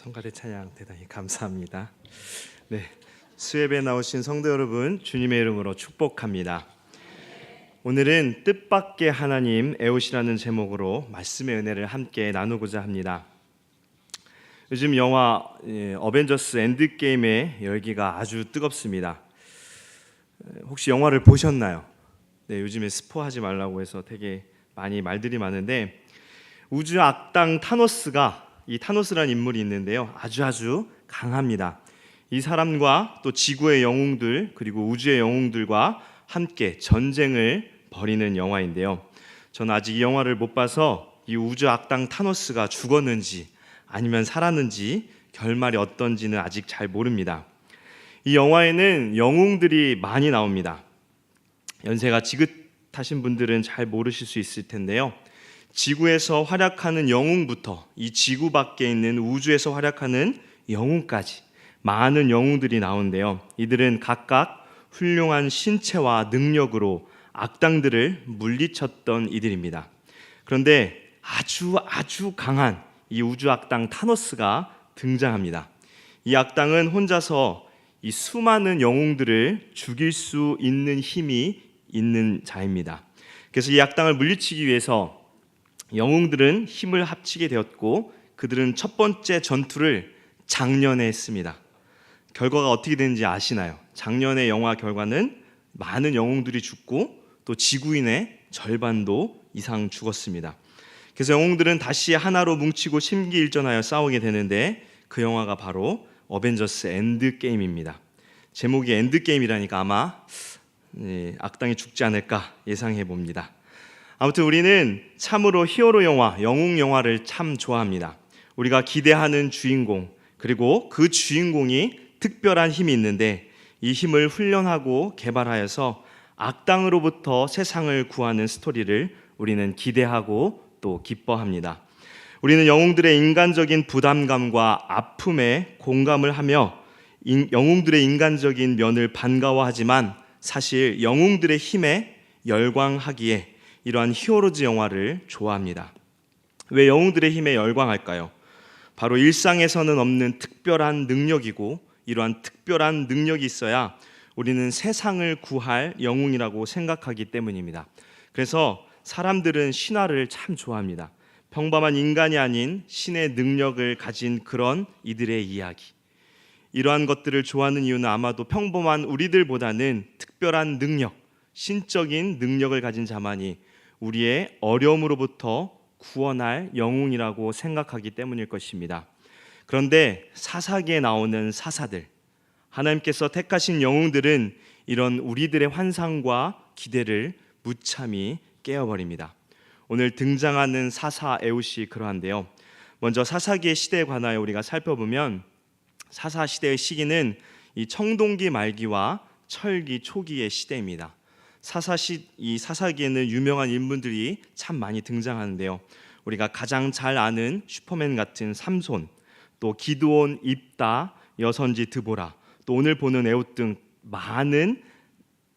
성가대 찬양 대단히 감사합니다. 네, 수예배에 나오신 성도 여러분, 주님의 이름으로 축복합니다. 오늘은 뜻밖의 하나님 에웃이라는 제목으로 말씀의 은혜를 함께 나누고자 합니다. 요즘 영화 어벤져스 엔드게임의 열기가 아주 뜨겁습니다. 혹시 영화를 보셨나요? 네, 요즘에 스포하지 말라고 해서 되게 많이 말들이 많은데, 우주 악당 타노스가, 이 타노스라는 인물이 있는데요, 아주 강합니다. 이 사람과 또 지구의 영웅들 그리고 우주의 영웅들과 함께 전쟁을 벌이는 영화인데요, 저는 아직 이 영화를 못 봐서 이 우주 악당 타노스가 죽었는지 아니면 살았는지 결말이 어떤지는 아직 잘 모릅니다. 이 영화에는 영웅들이 많이 나옵니다. 연세가 지긋하신 분들은 잘 모르실 수 있을 텐데요, 지구에서 활약하는 영웅부터 이 지구 밖에 있는 우주에서 활약하는 영웅까지 많은 영웅들이 나오는데요, 이들은 각각 훌륭한 신체와 능력으로 악당들을 물리쳤던 이들입니다. 그런데 아주 강한 이 우주 악당 타노스가 등장합니다. 이 악당은 혼자서 이 수많은 영웅들을 죽일 수 있는 힘이 있는 자입니다. 그래서 이 악당을 물리치기 위해서 영웅들은 힘을 합치게 되었고, 그들은 첫 번째 전투를 작년에 했습니다. 결과가 어떻게 되는지 아시나요? 작년의 영화 결과는 많은 영웅들이 죽고 또 지구인의 절반도 이상 죽었습니다. 그래서 영웅들은 다시 하나로 뭉치고 심기일전하여 싸우게 되는데, 그 영화가 바로 어벤져스 엔드게임입니다. 제목이 엔드게임이라니까 아마 악당이 죽지 않을까 예상해 봅니다. 아무튼 우리는 참으로 히어로 영화, 영웅 영화를 참 좋아합니다. 우리가 기대하는 주인공, 그리고 그 주인공이 특별한 힘이 있는데, 이 힘을 훈련하고 개발하여서 악당으로부터 세상을 구하는 스토리를 우리는 기대하고 또 기뻐합니다. 우리는 영웅들의 인간적인 부담감과 아픔에 공감을 하며 영웅들의 인간적인 면을 반가워하지만, 사실 영웅들의 힘에 열광하기에 이러한 히어로즈 영화를 좋아합니다. 왜 영웅들의 힘에 열광할까요? 바로 일상에서는 없는 특별한 능력이고, 이러한 특별한 능력이 있어야 우리는 세상을 구할 영웅이라고 생각하기 때문입니다. 그래서 사람들은 신화를 참 좋아합니다. 평범한 인간이 아닌 신의 능력을 가진 그런 이들의 이야기, 이러한 것들을 좋아하는 이유는 아마도 평범한 우리들보다는 특별한 능력, 신적인 능력을 가진 자만이 우리의 어려움으로부터 구원할 영웅이라고 생각하기 때문일 것입니다. 그런데 사사기에 나오는 사사들, 하나님께서 택하신 영웅들은 이런 우리들의 환상과 기대를 무참히 깨어버립니다. 오늘 등장하는 사사 에웃이 그러한데요, 먼저 사사기의 시대에 관하여 우리가 살펴보면, 사사 시대의 시기는 이 청동기 말기와 철기 초기의 시대입니다. 이 사사기에는 유명한 인물들이 참 많이 등장하는데요, 우리가 가장 잘 아는 슈퍼맨 같은 삼손, 또 기드온, 입다, 여선지 드보라, 또 오늘 보는 에웃 등 많은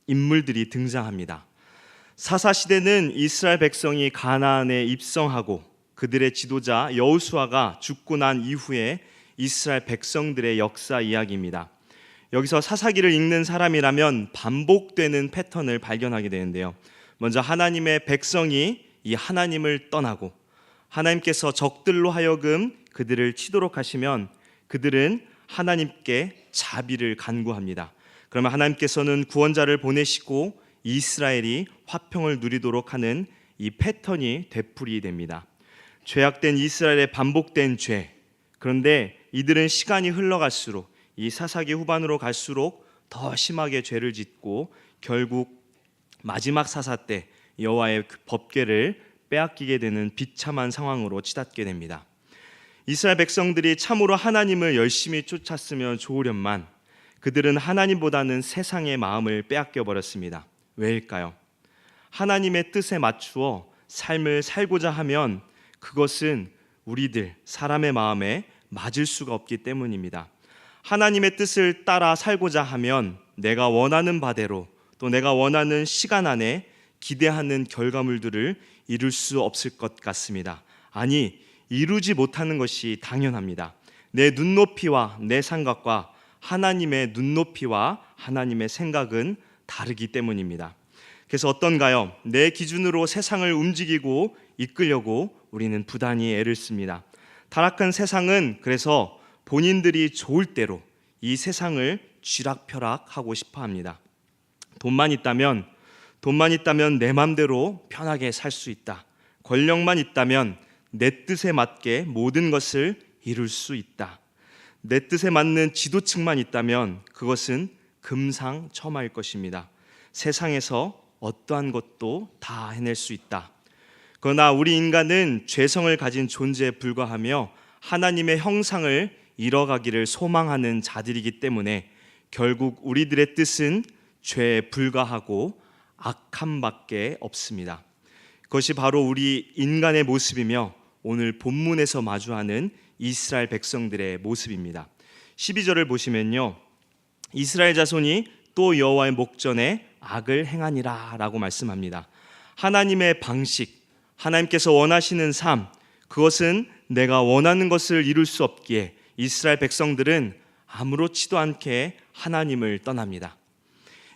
인물들이 등장합니다. 사사 시대는 이스라엘 백성이 가나안에 입성하고 그들의 지도자 여호수아가 죽고 난 이후에 이스라엘 백성들의 역사 이야기입니다. 여기서 사사기를 읽는 사람이라면 반복되는 패턴을 발견하게 되는데요, 먼저 하나님의 백성이 이 하나님을 떠나고 하나님께서 적들로 하여금 그들을 치도록 하시면 그들은 하나님께 자비를 간구합니다. 그러면 하나님께서는 구원자를 보내시고 이스라엘이 화평을 누리도록 하는 이 패턴이 되풀이됩니다. 죄악된 이스라엘의 반복된 죄, 그런데 이들은 시간이 흘러갈수록, 이 사사기 후반으로 갈수록 더 심하게 죄를 짓고 결국 마지막 사사 때 여호와의 법궤를 빼앗기게 되는 비참한 상황으로 치닫게 됩니다. 이스라엘 백성들이 참으로 하나님을 열심히 쫓았으면 좋으련만 그들은 하나님보다는 세상의 마음을 빼앗겨 버렸습니다. 왜일까요? 하나님의 뜻에 맞추어 삶을 살고자 하면 그것은 우리들 사람의 마음에 맞을 수가 없기 때문입니다. 하나님의 뜻을 따라 살고자 하면 내가 원하는 바대로, 또 내가 원하는 시간 안에 기대하는 결과물들을 이룰 수 없을 것 같습니다. 아니, 이루지 못하는 것이 당연합니다. 내 눈높이와 내 생각과 하나님의 눈높이와 하나님의 생각은 다르기 때문입니다. 그래서 어떤가요? 내 기준으로 세상을 움직이고 이끌려고 우리는 부단히 애를 씁니다. 타락한 세상은 그래서 본인들이 좋을 대로 이 세상을 쥐락펴락하고 싶어 합니다. 돈만 있다면 내 맘대로 편하게 살 수 있다. 권력만 있다면 내 뜻에 맞게 모든 것을 이룰 수 있다. 내 뜻에 맞는 지도층만 있다면 그것은 금상첨화일 것입니다. 세상에서 어떠한 것도 다 해낼 수 있다. 그러나 우리 인간은 죄성을 가진 존재에 불과하며 하나님의 형상을 잃어가기를 소망하는 자들이기 때문에 결국 우리들의 뜻은 죄에 불과하고 악함밖에 없습니다. 그것이 바로 우리 인간의 모습이며 오늘 본문에서 마주하는 이스라엘 백성들의 모습입니다. 12절을 보시면요, 이스라엘 자손이 또 여호와의 목전에 악을 행하니라 라고 말씀합니다. 하나님의 방식, 하나님께서 원하시는 삶, 그것은 내가 원하는 것을 이룰 수 없기에 이스라엘 백성들은 아무렇지도 않게 하나님을 떠납니다.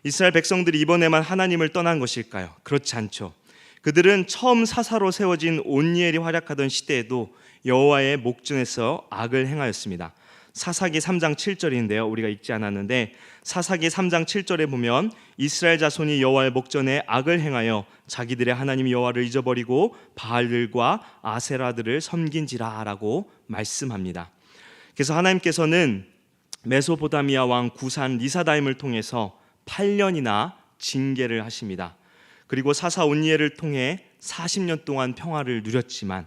이스라엘 백성들이 이번에만 하나님을 떠난 것일까요? 그렇지 않죠. 그들은 처음 사사로 세워진 온니엘이 활약하던 시대에도 여호와의 목전에서 악을 행하였습니다. 사사기 3장 7절인데요, 우리가 읽지 않았는데 사사기 3장 7절에 보면 이스라엘 자손이 여호와의 목전에 악을 행하여 자기들의 하나님 여호와를 잊어버리고 바알들과 아세라들을 섬긴지라 라고 말씀합니다. 그래서 하나님께서는 메소포타미아 왕 구산 리사다임을 통해서 8년이나 징계를 하십니다. 그리고 사사 온니엘을 통해 40년 동안 평화를 누렸지만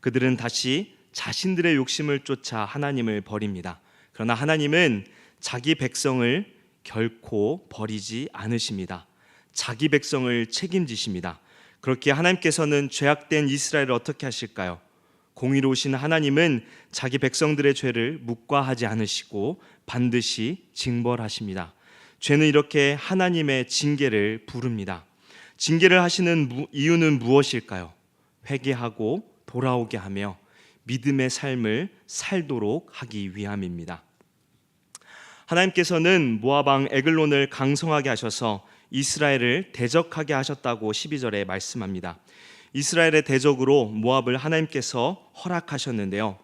그들은 다시 자신들의 욕심을 쫓아 하나님을 버립니다. 그러나 하나님은 자기 백성을 결코 버리지 않으십니다. 자기 백성을 책임지십니다. 그렇게 하나님께서는 죄악된 이스라엘을 어떻게 하실까요? 공의로우신 하나님은 자기 백성들의 죄를 묵과하지 않으시고 반드시 징벌하십니다. 죄는 이렇게 하나님의 징계를 부릅니다. 징계를 하시는 이유는 무엇일까요? 회개하고 돌아오게 하며 믿음의 삶을 살도록 하기 위함입니다. 하나님께서는 모압 왕 에글론을 강성하게 하셔서 이스라엘을 대적하게 하셨다고 12절에 말씀합니다. 이스라엘의 대적으로 모압을 하나님께서 허락하셨는데요,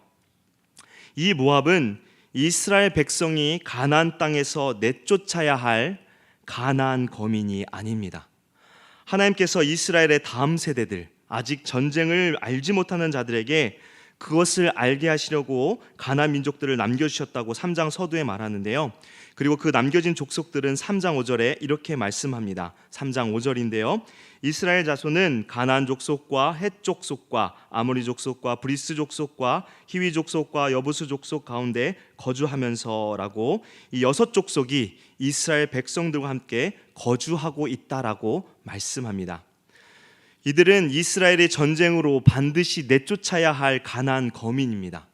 이 모압은 이스라엘 백성이 가나안 땅에서 내쫓아야 할 가나안 거민이 아닙니다. 하나님께서 이스라엘의 다음 세대들, 아직 전쟁을 알지 못하는 자들에게 그것을 알게 하시려고 가나안 민족들을 남겨주셨다고 3장 서두에 말하는데요, 그리고 그 남겨진 족속들은 3장 5절에 이렇게 말씀합니다. 3장 5절인데요, 이스라엘 자손은 가나안 족속과 헷 족속과 아모리 족속과 브리스 족속과 히위 족속과 여부스 족속 가운데 거주하면서라고 이 6족속이 이스라엘 백성들과 함께 거주하고 있다라고 말씀합니다. 이들은 이스라엘의 전쟁으로 반드시 내쫓아야 할 가나안 거민입니다.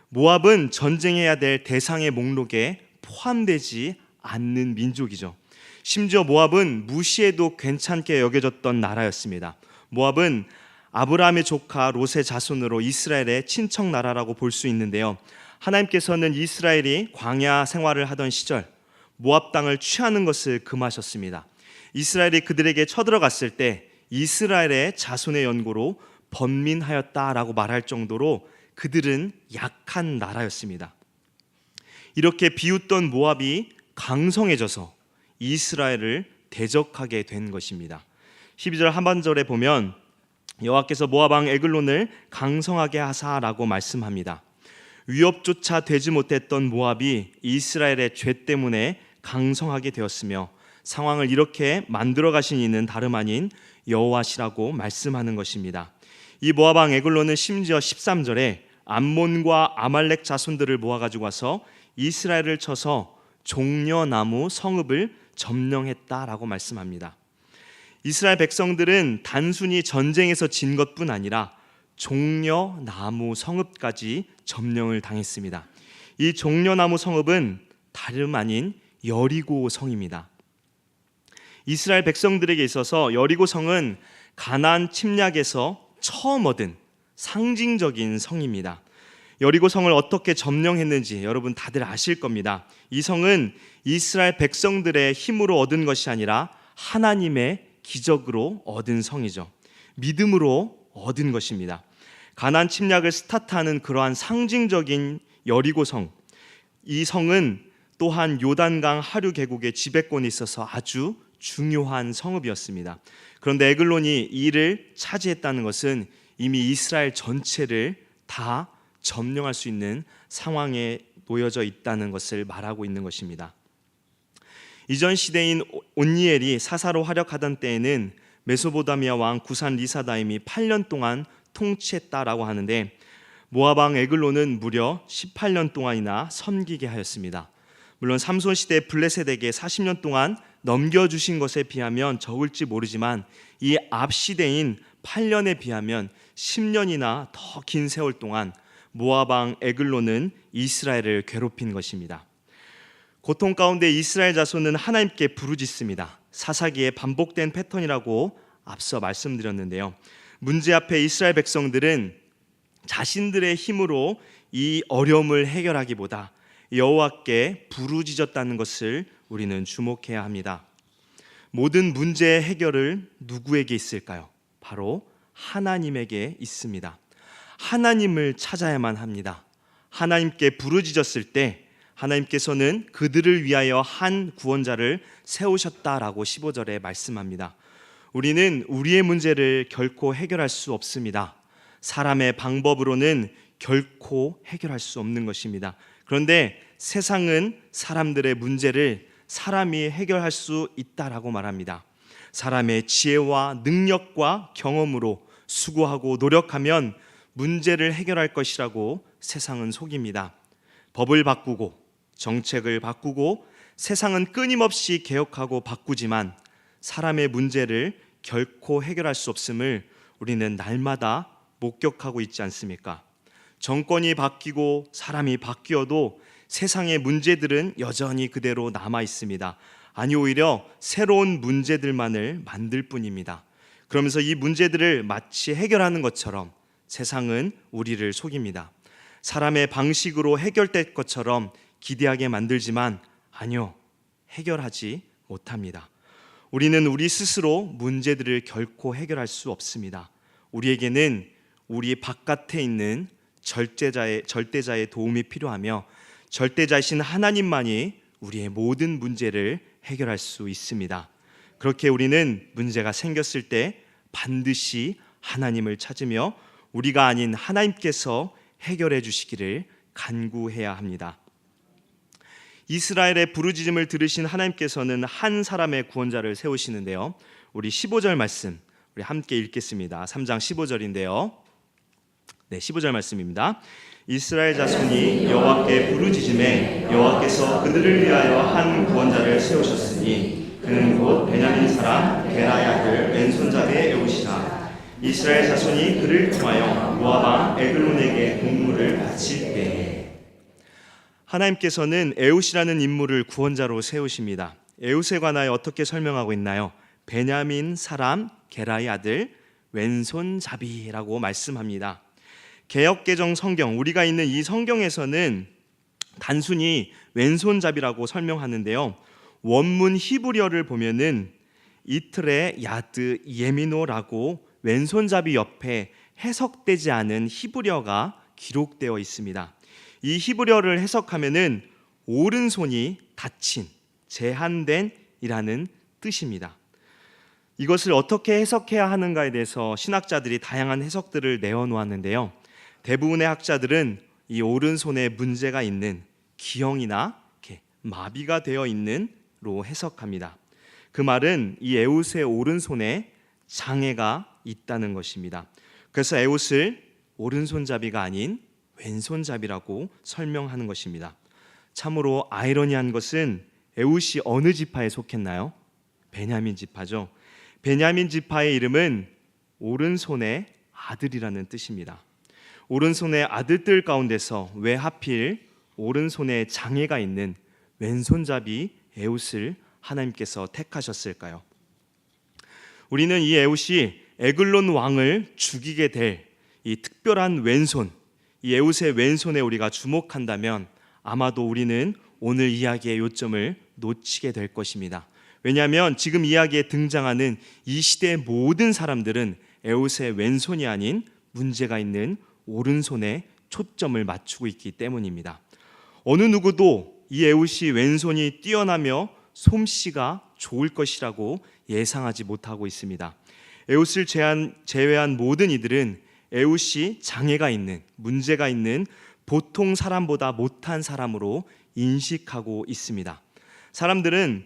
모압은 전쟁해야 될 대상의 목록에 포함되지 않는 민족이죠. 심지어 모압은 무시해도 괜찮게 여겨졌던 나라였습니다. 모압은 아브라함의 조카 롯의 자손으로 이스라엘의 친척 나라라고 볼 수 있는데요, 하나님께서는 이스라엘이 광야 생활을 하던 시절 모압 땅을 취하는 것을 금하셨습니다. 이스라엘이 그들에게 쳐들어갔을 때 이스라엘의 자손의 연고로 번민하였다라고 말할 정도로 그들은 약한 나라였습니다. 이렇게 비웃던 모압이 강성해져서 이스라엘을 대적하게 된 것입니다. 12절 하반절에 보면 여호와께서 모압 왕 에글론을 강성하게 하사라고 말씀합니다. 위협조차 되지 못했던 모압이 이스라엘의 죄 때문에 강성하게 되었으며 상황을 이렇게 만들어 가신 이는 다름 아닌 여호와시라고 말씀하는 것입니다. 이 모압 왕 에글론은 심지어 13절에 암몬과 아말렉 자손들을 모아가지고 와서 이스라엘을 쳐서 종려나무 성읍을 점령했다라고 말씀합니다. 이스라엘 백성들은 단순히 전쟁에서 진 것뿐 아니라 종려나무 성읍까지 점령을 당했습니다. 이 종려나무 성읍은 다름 아닌 여리고 성입니다. 이스라엘 백성들에게 있어서 여리고 성은 가나안 침략에서 처음 얻은 상징적인 성입니다. 여리고 성을 어떻게 점령했는지 여러분 다들 아실 겁니다. 이 성은 이스라엘 백성들의 힘으로 얻은 것이 아니라 하나님의 기적으로 얻은 성이죠. 믿음으로 얻은 것입니다. 가나안 침략을 스타트하는 그러한 상징적인 여리고 성, 이 성은 또한 요단강 하류 계곡의 지배권이 있어서 아주 중요한 성읍이었습니다. 그런데 에글론이 이를 차지했다는 것은 이미 이스라엘 전체를 다 점령할 수 있는 상황에 놓여져 있다는 것을 말하고 있는 것입니다. 이전 시대인 온니엘이 사사로 활약하던 때에는 메소포타미아 왕 구산 리사다임이 8년 동안 통치했다라고 하는데, 모압 왕 에글론은 무려 18년 동안이나 섬기게 하였습니다. 물론 삼손 시대 블레셋에게 40년 동안 넘겨주신 것에 비하면 적을지 모르지만 이 앞 시대인 8년에 비하면 10년이나 더 긴 세월 동안 모압 왕 에글론은 이스라엘을 괴롭힌 것입니다. 고통 가운데 이스라엘 자손은 하나님께 부르짖습니다. 사사기에 반복된 패턴이라고 앞서 말씀드렸는데요. 문제 앞에 이스라엘 백성들은 자신들의 힘으로 이 어려움을 해결하기보다 여호와께 부르짖었다는 것을 우리는 주목해야 합니다. 모든 문제의 해결을 누구에게 있을까요? 바로 하나님에게 있습니다. 하나님을 찾아야만 합니다. 하나님께 부르짖었을 때 하나님께서는 그들을 위하여 한 구원자를 세우셨다라고 15절에 말씀합니다. 우리는 우리의 문제를 결코 해결할 수 없습니다. 사람의 방법으로는 결코 해결할 수 없는 것입니다. 그런데 세상은 사람들의 문제를 사람이 해결할 수 있다라고 말합니다. 사람의 지혜와 능력과 경험으로 수고하고 노력하면 문제를 해결할 것이라고 세상은 속입니다. 법을 바꾸고 정책을 바꾸고 세상은 끊임없이 개혁하고 바꾸지만 사람의 문제를 결코 해결할 수 없음을 우리는 날마다 목격하고 있지 않습니까? 정권이 바뀌고 사람이 바뀌어도 세상의 문제들은 여전히 그대로 남아 있습니다. 아니, 오히려 새로운 문제들만을 만들 뿐입니다. 그러면서 이 문제들을 마치 해결하는 것처럼 세상은 우리를 속입니다. 사람의 방식으로 해결될 것처럼 기대하게 만들지만 아니요, 해결하지 못합니다. 우리는 우리 스스로 문제들을 결코 해결할 수 없습니다. 우리에게는 우리 바깥에 있는 절대자의 도움이 필요하며 절대자이신 하나님만이 우리의 모든 문제를 해결할 수 있습니다. 그렇게 우리는 문제가 생겼을 때 반드시 하나님을 찾으며 우리가 아닌 하나님께서 해결해 주시기를 간구해야 합니다. 이스라엘의 부르짖음을 들으신 하나님께서는 한 사람의 구원자를 세우시는데요. 우리 15절 말씀 우리 함께 읽겠습니다. 3장 15절인데요. 15절 말씀입니다. 이스라엘 자손이 여호와께 부르짖음에 여호와께서 그들을 위하여 한 구원자를 세우셨으니 그는 곧 베냐민 사람 게라의 아들 왼손잡이의 에웃이라. 이스라엘 자손이 그를 통하여 모압 왕 에글론에게 공물을 바칠 때에. 하나님께서는 에웃이라는 인물을 구원자로 세우십니다. 에웃에 관하여 어떻게 설명하고 있나요? 베냐민 사람 게라의 아들 왼손잡이라고 말씀합니다. 개역개정 성경, 우리가 있는 이 성경에서는 단순히 왼손잡이라고 설명하는데요. 원문 히브리어를 보면은 이트레 야드 예미노라고 왼손잡이 옆에 해석되지 않은 히브리어가 기록되어 있습니다. 이 히브리어를 해석하면은 오른손이 닫힌, 제한된 이라는 뜻입니다. 이것을 어떻게 해석해야 하는가에 대해서 신학자들이 다양한 해석들을 내어놓았는데요. 대부분의 학자들은 이 오른손에 문제가 있는 기형이나 마비가 되어 있는로 해석합니다. 그 말은 이 에웃의 오른손에 장애가 있다는 것입니다. 그래서 에웃을 오른손잡이가 아닌 왼손잡이라고 설명하는 것입니다. 참으로 아이러니한 것은 에웃이 어느 지파에 속했나요? 베냐민 지파죠. 베냐민 지파의 이름은 오른손의 아들이라는 뜻입니다. 오른손의 아들들 가운데서 왜 하필 오른손에 장애가 있는 왼손잡이 에웃을 하나님께서 택하셨을까요? 우리는 이 에웃이 에글론 왕을 죽이게 될 이 특별한 왼손, 이 에웃의 왼손에 우리가 주목한다면 아마도 우리는 오늘 이야기의 요점을 놓치게 될 것입니다. 왜냐하면 지금 이야기에 등장하는 이 시대의 모든 사람들은 에웃의 왼손이 아닌 문제가 있는 오른손에 초점을 맞추고 있기 때문입니다. 어느 누구도 이 에웃이 왼손이 뛰어나며 솜씨가 좋을 것이라고 예상하지 못하고 있습니다. 에웃을 제외한 모든 이들은 에웃이 장애가 있는, 문제가 있는 보통 사람보다 못한 사람으로 인식하고 있습니다. 사람들은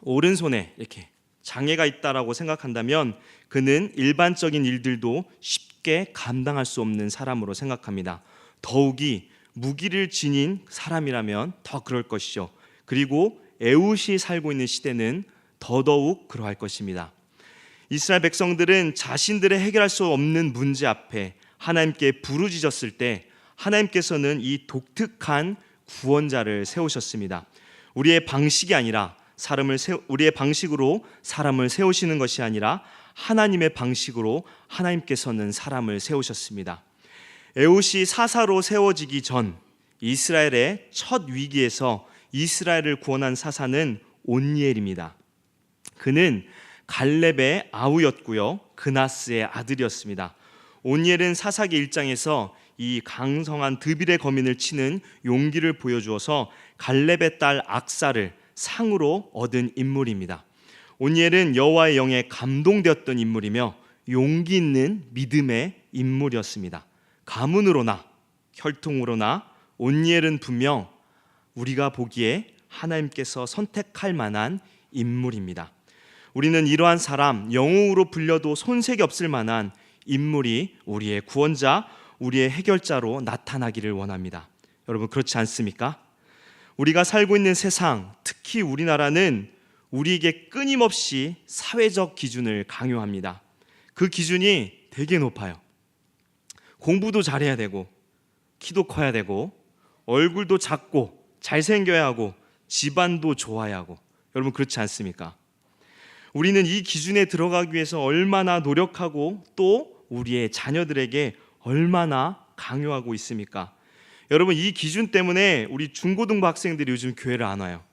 오른손에 이렇게 장애가 있다라고 생각한다면 그는 일반적인 일들도 쉽게 감당할 수 없는 사람으로 생각합니다. 더욱이 무기를 지닌 사람이라면 더 그럴 것이죠. 그리고 에웃이 살고 있는 시대는 더더욱 그러할 것입니다. 이스라엘 백성들은 자신들의 해결할 수 없는 문제 앞에 하나님께 부르짖었을 때 하나님께서는 이 독특한 구원자를 세우셨습니다. 우리의 방식이 아니라 우리의 방식으로 사람을 세우시는 것이 아니라 하나님의 방식으로 하나님께서는 사람을 세우셨습니다. 에웃이 사사로 세워지기 전 이스라엘의 첫 위기에서 이스라엘을 구원한 사사는 온니엘입니다. 그는 갈렙의 아우였고요, 그나스의 아들이었습니다. 온니엘은 사사기 1장에서 이 강성한 드빌의 거민을 치는 용기를 보여주어서 갈렙의 딸 악사를 상으로 얻은 인물입니다. 온니엘은 여호와의 영에 감동되었던 인물이며 용기 있는 믿음의 인물이었습니다. 가문으로나 혈통으로나 온니엘은 분명 우리가 보기에 하나님께서 선택할 만한 인물입니다. 우리는 이러한 사람, 영웅으로 불려도 손색이 없을 만한 인물이 우리의 구원자, 우리의 해결자로 나타나기를 원합니다. 여러분, 그렇지 않습니까? 우리가 살고 있는 세상, 특히 우리나라는 우리에게 끊임없이 사회적 기준을 강요합니다. 그 기준이 되게 높아요. 공부도 잘해야 되고, 키도 커야 되고, 얼굴도 작고 잘생겨야 하고, 집안도 좋아야 하고. 여러분, 그렇지 않습니까? 우리는 이 기준에 들어가기 위해서 얼마나 노력하고 또 우리의 자녀들에게 얼마나 강요하고 있습니까? 여러분, 이 기준 때문에 우리 중고등부 학생들이 요즘 교회를 안 와요.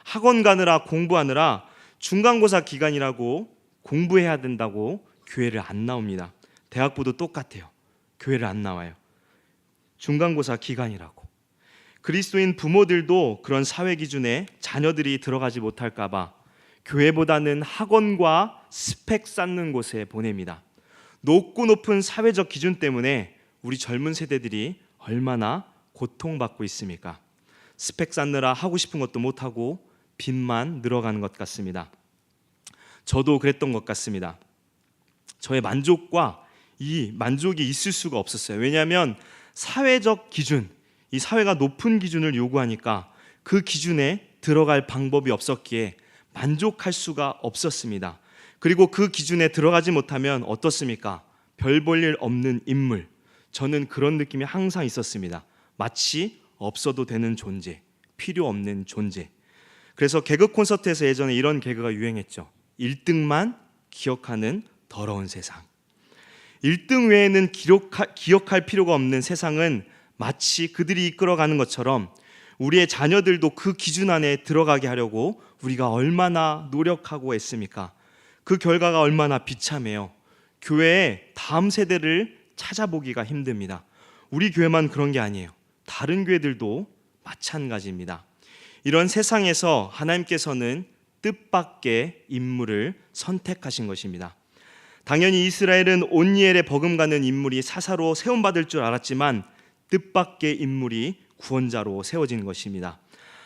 학원 가느라 공부하느라 중간고사 기간이라고 공부해야 된다고 교회를 안 나옵니다. 대학부도 똑같아요. 교회를 안 나와요. 중간고사 기간이라고. 그리스도인 부모들도 그런 사회 기준에 자녀들이 들어가지 못할까 봐 교회보다는 학원과 스펙 쌓는 곳에 보냅니다. 높은 사회적 기준 때문에 우리 젊은 세대들이 얼마나 고통받고 있습니까? 스펙 쌓느라 하고 싶은 것도 못하고 빚만 늘어가는 것 같습니다. 저도 그랬던 것 같습니다. 저의 만족이 있을 수가 없었어요. 왜냐하면 사회적 기준, 이 사회가 높은 기준을 요구하니까 그 기준에 들어갈 방법이 없었기에 만족할 수가 없었습니다. 그리고 그 기준에 들어가지 못하면 어떻습니까? 별 볼 일 없는 인물. 저는 그런 느낌이 항상 있었습니다. 마치 없어도 되는 존재, 필요 없는 존재. 그래서 개그 콘서트에서 예전에 이런 개그가 유행했죠. 1등만 기억하는 더러운 세상. 1등 외에는 기억할 필요가 없는 세상은 마치 그들이 이끌어가는 것처럼 우리의 자녀들도 그 기준 안에 들어가게 하려고 우리가 얼마나 노력하고 애씁니까? 그 결과가 얼마나 비참해요. 교회의 다음 세대를 찾아보기가 힘듭니다. 우리 교회만 그런 게 아니에요. 다른 교회들도 마찬가지입니다. 이런 세상에서 하나님께서는 뜻밖의 인물을 선택하신 것입니다. 당연히 이스라엘은 온니엘에 버금가는 인물이 사사로 세움받을 줄 알았지만 뜻밖의 인물이 구원자로 세워진 것입니다.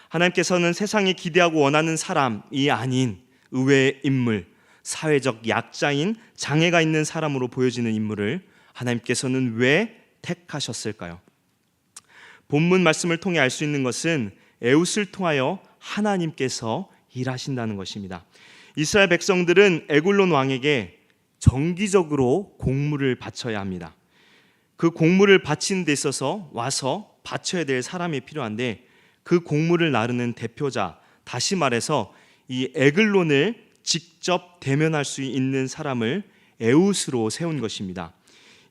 하나님께서는 세상이 기대하고 원하는 사람이 아닌 의외의 인물, 사회적 약자인 장애가 있는 사람으로 보여지는 인물을 하나님께서는 왜 택하셨을까요? 본문 말씀을 통해 알 수 있는 것은 에웃을 통하여 하나님께서 일하신다는 것입니다. 이스라엘 백성들은 에글론 왕에게 정기적으로 공물을 바쳐야 합니다. 그 공물을 바치는 데 있어서 와서 바쳐야 될 사람이 필요한데 그 공물을 나르는 대표자, 다시 말해서 이 에글론을 직접 대면할 수 있는 사람을 에웃으로 세운 것입니다.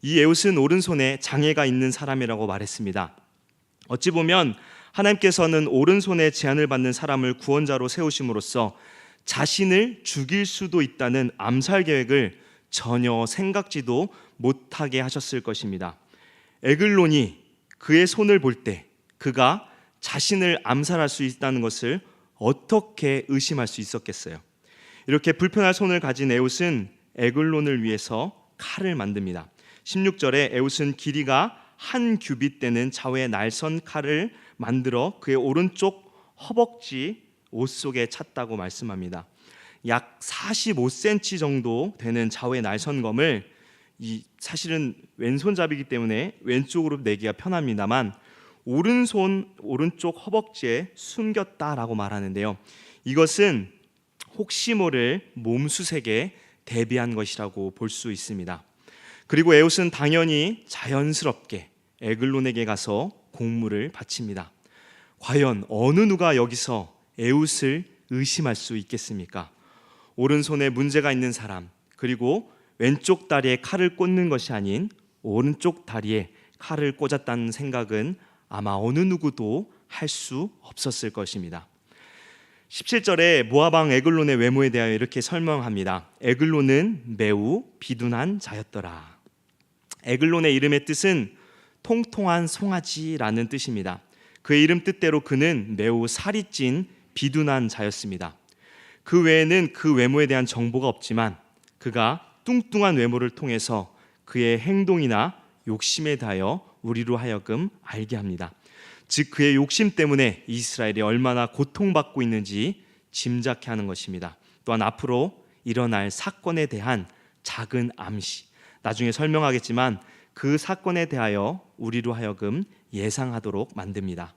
이 에웃은 오른손에 장애가 있는 사람이라고 말했습니다. 어찌 보면 하나님께서는 오른손에 제한을 받는 사람을 구원자로 세우심으로써 자신을 죽일 수도 있다는 암살 계획을 전혀 생각지도 못하게 하셨을 것입니다. 에글론이 그의 손을 볼 때 그가 자신을 암살할 수 있다는 것을 어떻게 의심할 수 있었겠어요? 이렇게 불편한 손을 가진 에웃은 에글론을 위해서 칼을 만듭니다. 16절에 에웃은 길이가 한 규빗 되는 좌우의 날선 칼을 만들어 그의 오른쪽 허벅지 옷 속에 찼다고 말씀합니다. 약 45cm 정도 되는 좌우의 날선검을 사실은 왼손잡이기 때문에 왼쪽으로 내기가 편합니다만 오른쪽 허벅지에 숨겼다라고 말하는데요. 이것은 혹시 모를 몸수색에 대비한 것이라고 볼 수 있습니다. 그리고 에웃은 당연히 자연스럽게 에글론에게 가서 공물을 바칩니다. 과연 어느 누가 여기서 에웃을 의심할 수 있겠습니까? 오른손에 문제가 있는 사람, 그리고 왼쪽 다리에 칼을 꽂는 것이 아닌 오른쪽 다리에 칼을 꽂았다는 생각은 아마 어느 누구도 할 수 없었을 것입니다. 17절에 모압 왕 에글론의 외모에 대하여 이렇게 설명합니다. 에글론은 매우 비둔한 자였더라. 에글론의 이름의 뜻은 통통한 송아지라는 뜻입니다. 그의 이름 뜻대로 그는 매우 살이 찐 비둔한 자였습니다. 그 외에는 그 외모에 대한 정보가 없지만 그가 뚱뚱한 외모를 통해서 그의 행동이나 욕심에 대하여 우리로 하여금 알게 합니다. 즉 그의 욕심 때문에 이스라엘이 얼마나 고통받고 있는지 짐작케 하는 것입니다. 또한 앞으로 일어날 사건에 대한 작은 암시, 나중에 설명하겠지만 그 사건에 대하여 우리로 하여금 예상하도록 만듭니다.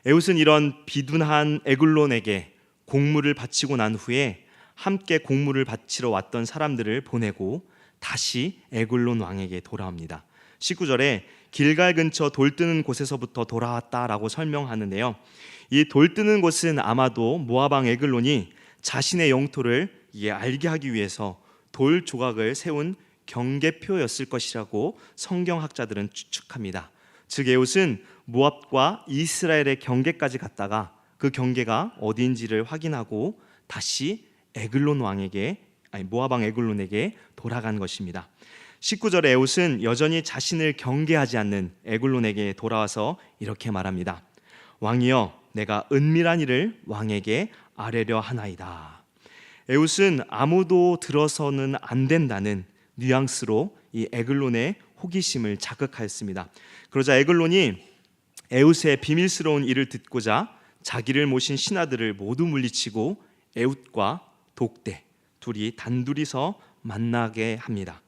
에웃은 이런 비둔한 에글론에게 공물을 바치고 난 후에 함께 공물을 바치러 왔던 사람들을 보내고 다시 에글론 왕에게 돌아옵니다. 19절에 길갈 근처 돌 뜨는 곳에서부터 돌아왔다라고 설명하는데요. 이 돌 뜨는 곳은 아마도 모압 왕 에글론이 자신의 영토를 알게 하기 위해서 돌 조각을 세운 경계표였을 것이라고 성경학자들은 추측합니다. 즉 에웃은 모압과 이스라엘의 경계까지 갔다가 그 경계가 어디인지를 확인하고 다시 모압 왕 에글론에게 돌아간 것입니다. 19절에 에웃은 여전히 자신을 경계하지 않는 에글론에게 돌아와서 이렇게 말합니다. 왕이여, 내가 은밀한 일을 왕에게 아뢰려 하나이다. 에웃은 아무도 들어서는 안 된다는 뉘앙스로 이 에글론의 호기심을 자극하였습니다. 그러자 에글론이 에웃의 비밀스러운 일을 듣고자 자기를 모신 신하들을 모두 물리치고 에웃과 독대 둘이 단둘이서 만나게 합니다.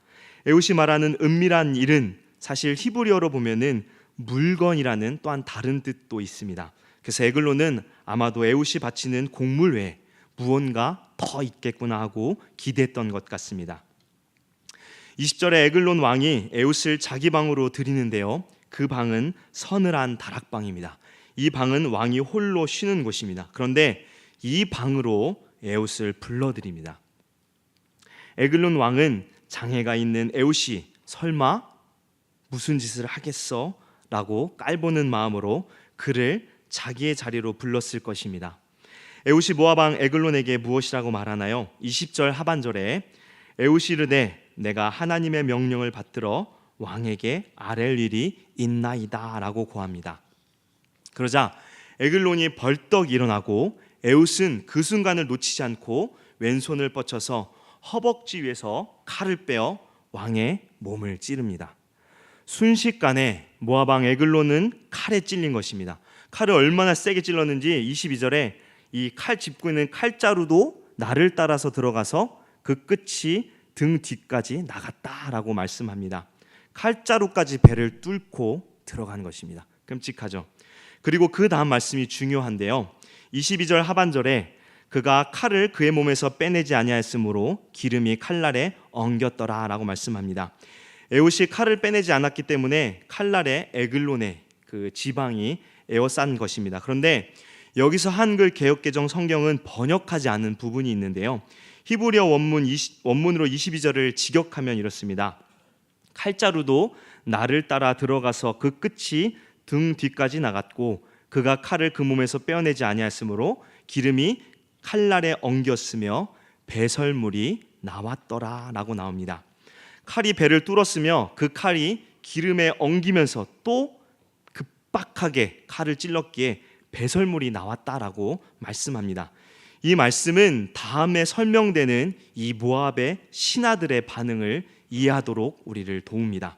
에웃이 말하는 은밀한 일은 사실 히브리어로 보면은 물건이라는 또한 다른 뜻도 있습니다. 그래서 에글론은 아마도 에웃이 바치는 곡물 외에 무언가 더 있겠구나 하고 기대했던 것 같습니다. 20절에 에글론 왕이 에웃을 자기 방으로 들이는데요. 그 방은 서늘한 다락방입니다. 이 방은 왕이 홀로 쉬는 곳입니다. 그런데 이 방으로 에웃을 불러들입니다. 에글론 왕은 장애가 있는 에웃이 설마 무슨 짓을 하겠어? 라고 깔보는 마음으로 그를 자기의 자리로 불렀을 것입니다. 에웃이 모압 왕 에글론에게 무엇이라고 말하나요? 20절 하반절에 에웃이 이르되 내가 하나님의 명령을 받들어 왕에게 아랠 일이 있나이다 라고 고합니다. 그러자 에글론이 벌떡 일어나고 에웃은 그 순간을 놓치지 않고 왼손을 뻗쳐서 허벅지 위에서 칼을 빼어 왕의 몸을 찌릅니다. 순식간에 모압 왕 에글론은 칼에 찔린 것입니다. 칼을 얼마나 세게 찔렀는지 22절에 이 칼 짚고 있는 칼자루도 날을 따라서 들어가서 그 끝이 등 뒤까지 나갔다라고 말씀합니다. 칼자루까지 배를 뚫고 들어간 것입니다. 끔찍하죠. 그리고 그 다음 말씀이 중요한데요. 22절 하반절에 그가 칼을 그의 몸에서 빼내지 아니하였으므로 기름이 칼날에 엉겼더라라고 말씀합니다. 에웃이 칼을 빼내지 않았기 때문에 칼날에 에글론의 그 지방이 에워싼 것입니다. 그런데 여기서 한글 개역개정 성경은 번역하지 않은 부분이 있는데요. 히브리어 원문으로 22절을 직역하면 이렇습니다. 칼자루도 나를 따라 들어가서 그 끝이 등 뒤까지 나갔고 그가 칼을 그 몸에서 빼어내지 아니하였으므로 기름이 칼날에 엉겼으며 배설물이 나왔더라 라고 나옵니다. 칼이 배를 뚫었으며 그 칼이 기름에 엉기면서 또 급박하게 칼을 찔렀기에 배설물이 나왔다라고 말씀합니다. 이 말씀은 다음에 설명되는 이 모압의 신하들의 반응을 이해하도록 우리를 도웁니다.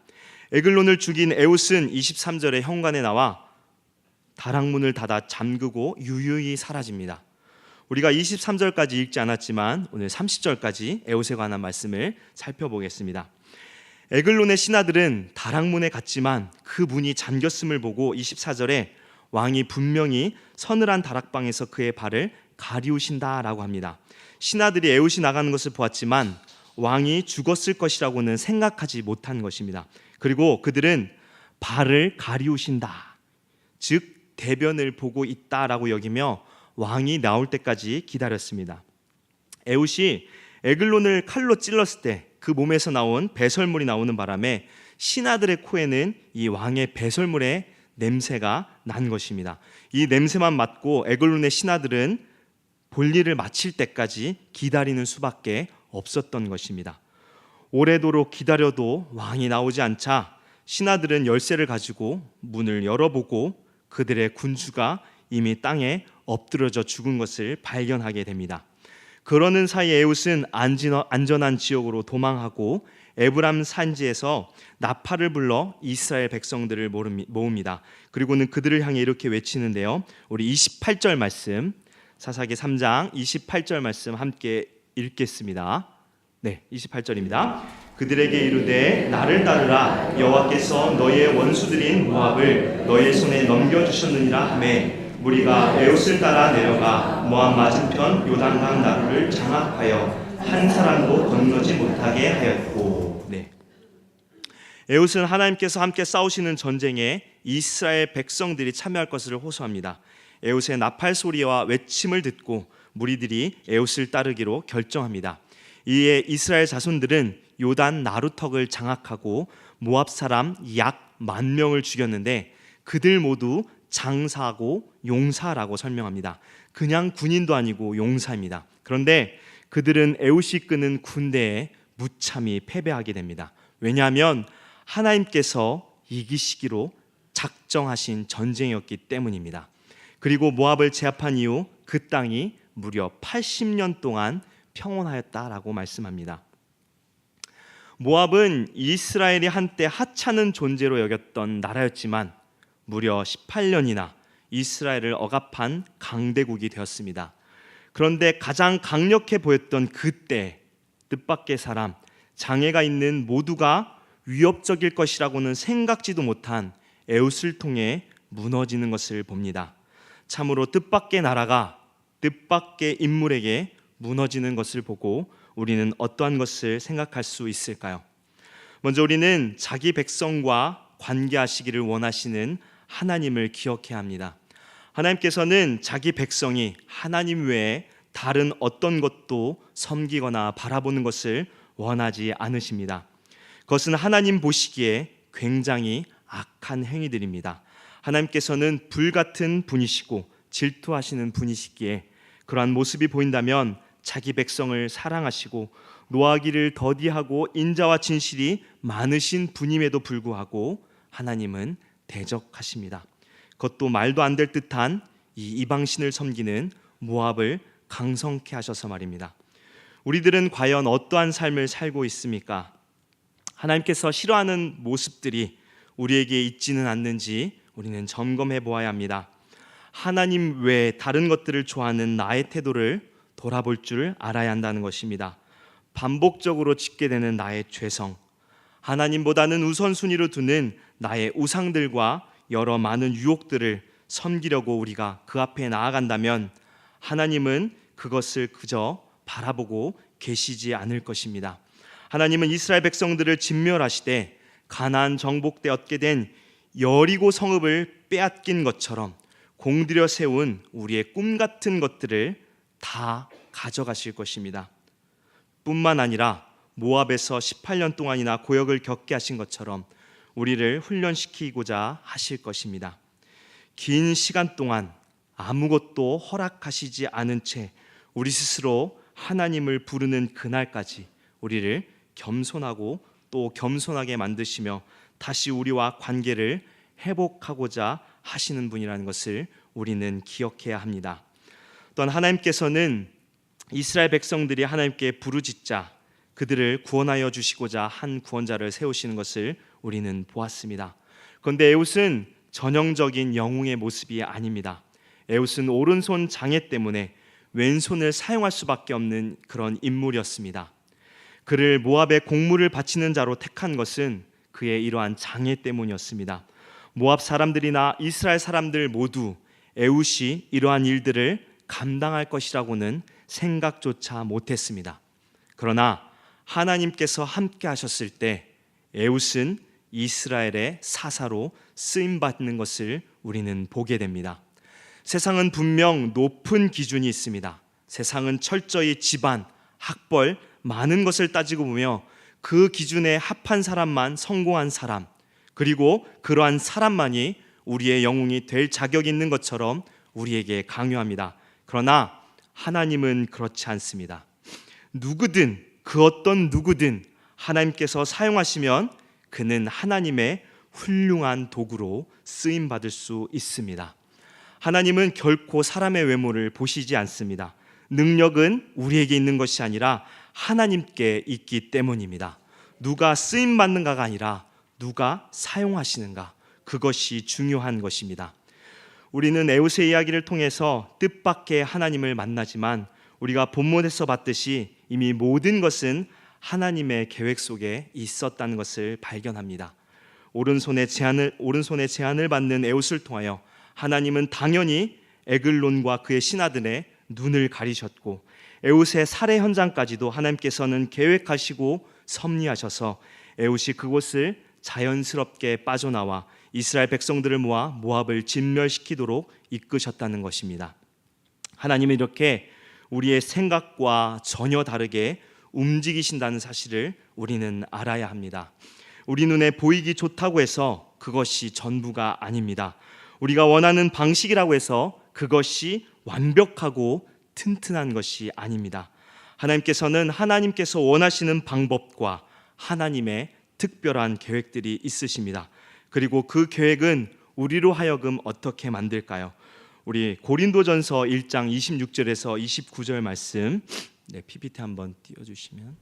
에글론을 죽인 에웃은 23절에 현관에 나와 다락문을 닫아 잠그고 유유히 사라집니다. 우리가 23절까지 읽지 않았지만 오늘 30절까지 에웃에 관한 말씀을 살펴보겠습니다. 에글론의 신하들은 다락문에 갔지만 그 문이 잠겼음을 보고 24절에 왕이 분명히 서늘한 다락방에서 그의 발을 가리우신다라고 합니다. 신하들이 에웃이 나가는 것을 보았지만 왕이 죽었을 것이라고는 생각하지 못한 것입니다. 그리고 그들은 발을 가리우신다, 즉 대변을 보고 있다라고 여기며 왕이 나올 때까지 기다렸습니다. 에웃이 에글론을 칼로 찔렀을 때 그 몸에서 나온 배설물이 나오는 바람에 신하들의 코에는 이 왕의 배설물의 냄새가 난 것입니다. 이 냄새만 맡고 에글론의 신하들은 볼일을 마칠 때까지 기다리는 수밖에 없었던 것입니다. 오래도록 기다려도 왕이 나오지 않자 신하들은 열쇠를 가지고 문을 열어보고 그들의 군주가 이미 땅에 엎드러져 죽은 것을 발견하게 됩니다. 그러는 사이 에웃은 안전한 지역으로 도망하고 에브람 산지에서 나팔을 불러 이스라엘 백성들을 모읍니다. 그리고는 그들을 향해 이렇게 외치는데요. 우리 28절 말씀, 사사기 3장 28절 말씀 함께 읽겠습니다. 네, 28절입니다. 그들에게 이르되 나를 따르라. 여호와께서 너희의 원수들인 모압을 너희의 손에 넘겨주셨느니라 하매 무리가 에웃을 따라 내려가 모압 맞은편 요단강 나루를 장악하여 한 사람도 건너지 못하게 하였고. 네. 에웃은 하나님께서 함께 싸우시는 전쟁에 이스라엘 백성들이 참여할 것을 호소합니다. 에웃의 나팔 소리와 외침을 듣고 무리들이 에웃을 따르기로 결정합니다. 이에 이스라엘 자손들은 요단 나루턱을 장악하고 모압 사람 약 10,000명을 죽였는데 그들 모두 장사고 용사라고 설명합니다. 그냥 군인도 아니고 용사입니다. 그런데 그들은 에웃이 이끄는 군대에 무참히 패배하게 됩니다. 왜냐하면 하나님께서 이기시기로 작정하신 전쟁이었기 때문입니다. 그리고 모압을 제압한 이후 그 땅이 무려 80년 동안 평온하였다라고 말씀합니다. 모압은 이스라엘이 한때 하찮은 존재로 여겼던 나라였지만 무려 18년이나 이스라엘을 억압한 강대국이 되었습니다. 그런데 가장 강력해 보였던 그때 뜻밖의 사람, 장애가 있는 모두가 위협적일 것이라고는 생각지도 못한 에웃을 통해 무너지는 것을 봅니다. 참으로 뜻밖의 나라가 뜻밖의 인물에게 무너지는 것을 보고 우리는 어떠한 것을 생각할 수 있을까요? 먼저 우리는 자기 백성과 관계하시기를 원하시는 하나님을 기억해야 합니다. 하나님께서는 자기 백성이 하나님 외에 다른 어떤 것도 섬기거나 바라보는 것을 원하지 않으십니다. 그것은 하나님 보시기에 굉장히 악한 행위들입니다. 하나님께서는 불같은 분이시고 질투하시는 분이시기에 그러한 모습이 보인다면 자기 백성을 사랑하시고 노하기를 더디하고 인자와 진실이 많으신 분임에도 불구하고 하나님은 대적하십니다. 그것도 말도 안 될 듯한 이 이방신을 섬기는 모압을 강성케 하셔서 말입니다. 우리들은 과연 어떠한 삶을 살고 있습니까? 하나님께서 싫어하는 모습들이 우리에게 있지는 않는지 우리는 점검해 보아야 합니다. 하나님 외에 다른 것들을 좋아하는 나의 태도를 돌아볼 줄 알아야 한다는 것입니다. 반복적으로 짓게 되는 나의 죄성, 하나님보다는 우선순위로 두는 나의 우상들과 여러 많은 유혹들을 섬기려고 우리가 그 앞에 나아간다면 하나님은 그것을 그저 바라보고 계시지 않을 것입니다. 하나님은 이스라엘 백성들을 진멸하시되 가나안 정복 때 얻게 된 여리고 성읍을 빼앗긴 것처럼 공들여 세운 우리의 꿈 같은 것들을 다 가져가실 것입니다. 뿐만 아니라 모압에서 18년 동안이나 고역을 겪게 하신 것처럼 우리를 훈련시키고자 하실 것입니다. 긴 시간 동안 아무것도 허락하시지 않은 채 우리 스스로 하나님을 부르는 그날까지 우리를 겸손하고 또 겸손하게 만드시며 다시 우리와 관계를 회복하고자 하시는 분이라는 것을 우리는 기억해야 합니다. 또한 하나님께서는 이스라엘 백성들이 하나님께 부르짖자 그들을 구원하여 주시고자 한 구원자를 세우시는 것을 우리는 보았습니다. 그런데 에훗은 전형적인 영웅의 모습이 아닙니다. 에훗은 오른손 장애 때문에 왼손을 사용할 수밖에 없는 그런 인물이었습니다. 그를 모압의 공물을 바치는 자로 택한 것은 그의 이러한 장애 때문이었습니다. 모압 사람들이나 이스라엘 사람들 모두 에훗이 이러한 일들을 감당할 것이라고는 생각조차 못했습니다. 그러나 하나님께서 함께 하셨을 때 에훗은 이스라엘의 사사로 쓰임받는 것을 우리는 보게 됩니다. 세상은 분명 높은 기준이 있습니다. 세상은 철저히 집안, 학벌, 많은 것을 따지고 보며 그 기준에 합한 사람만 성공한 사람, 그리고 그러한 사람만이 우리의 영웅이 될 자격이 있는 것처럼 우리에게 강요합니다. 그러나 하나님은 그렇지 않습니다. 누구든 그 어떤 누구든 하나님께서 사용하시면 그는 하나님의 훌륭한 도구로 쓰임받을 수 있습니다. 하나님은 결코 사람의 외모를 보시지 않습니다. 능력은 우리에게 있는 것이 아니라 하나님께 있기 때문입니다. 누가 쓰임받는가가 아니라 누가 사용하시는가, 그것이 중요한 것입니다. 우리는 에훗의 이야기를 통해서 뜻밖의 하나님을 만나지만 우리가 본문에서 봤듯이 이미 모든 것은 하나님의 계획 속에 있었다는 것을 발견합니다. 오른손의 제한을 받는 에훗을 통하여 하나님은 당연히 에글론과 그의 신하들의 눈을 가리셨고 에훗의 살해 현장까지도 하나님께서는 계획하시고 섭리하셔서 에훗이 그곳을 자연스럽게 빠져나와 이스라엘 백성들을 모아 모압을 진멸시키도록 이끄셨다는 것입니다. 하나님은 이렇게 우리의 생각과 전혀 다르게 움직이신다는 사실을 우리는 알아야 합니다. 우리 눈에 보이기 좋다고 해서 그것이 전부가 아닙니다. 우리가 원하는 방식이라고 해서 그것이 완벽하고 튼튼한 것이 아닙니다. 하나님께서 원하시는 방법과 하나님의 특별한 계획들이 있으십니다. 그리고 그 계획은 우리로 하여금 어떻게 만들까요? 우리 고린도전서 1장 26절에서 29절 말씀, PPT 한번 띄워주시면,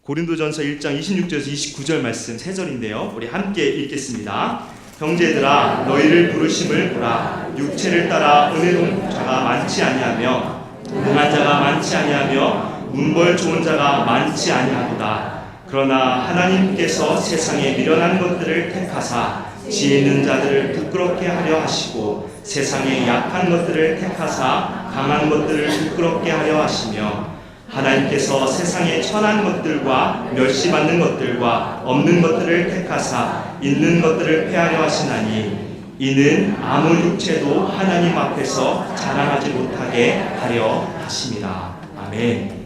고린도전서 1장 26절에서 29절 말씀 3절인데요. 우리 함께 읽겠습니다. 형제들아, 너희를 부르심을 보라. 육체를 따라 은혜로운 자가 많지 아니하며 능한 자가 많지 아니하며 문벌 좋은 자가 많지 아니하도다. 그러나 하나님께서 세상에 미련한 것들을 택하사 지혜 있는 자들을 부끄럽게 하려 하시고 세상에 약한 것들을 택하사 강한 것들을 부끄럽게 하려 하시며 하나님께서 세상에 천한 것들과 멸시받는 것들과 없는 것들을 택하사 있는 것들을 폐하려 하시나니 이는 아무 육체도 하나님 앞에서 자랑하지 못하게 하려 하심이라. 아멘.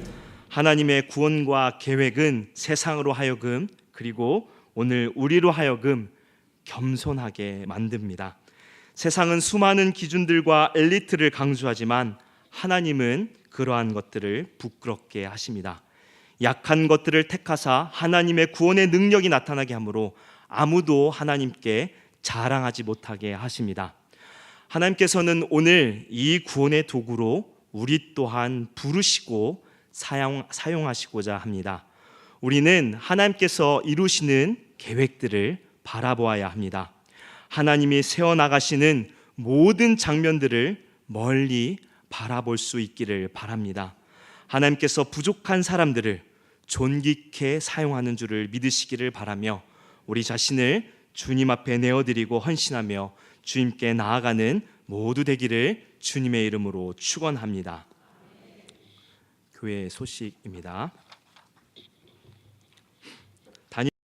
하나님의 구원과 계획은 세상으로 하여금 그리고 오늘 우리로 하여금 겸손하게 만듭니다. 세상은 수많은 기준들과 엘리트를 강조하지만 하나님은 그러한 것들을 부끄럽게 하십니다. 약한 것들을 택하사 하나님의 구원의 능력이 나타나게 하므로 아무도 하나님께 자랑하지 못하게 하십니다. 하나님께서는 오늘 이 구원의 도구로 우리 또한 부르시고 사용하시고자 합니다. 우리는 하나님께서 이루시는 계획들을 바라보아야 합니다. 하나님이 세워나가시는 모든 장면들을 멀리 바라볼 수 있기를 바랍니다. 하나님께서 부족한 사람들을 존귀케 사용하는 줄을 믿으시기를 바라며 우리 자신을 주님 앞에 내어드리고 헌신하며 주님께 나아가는 모두 되기를 주님의 이름으로 축원합니다. 교회의 소식입니다.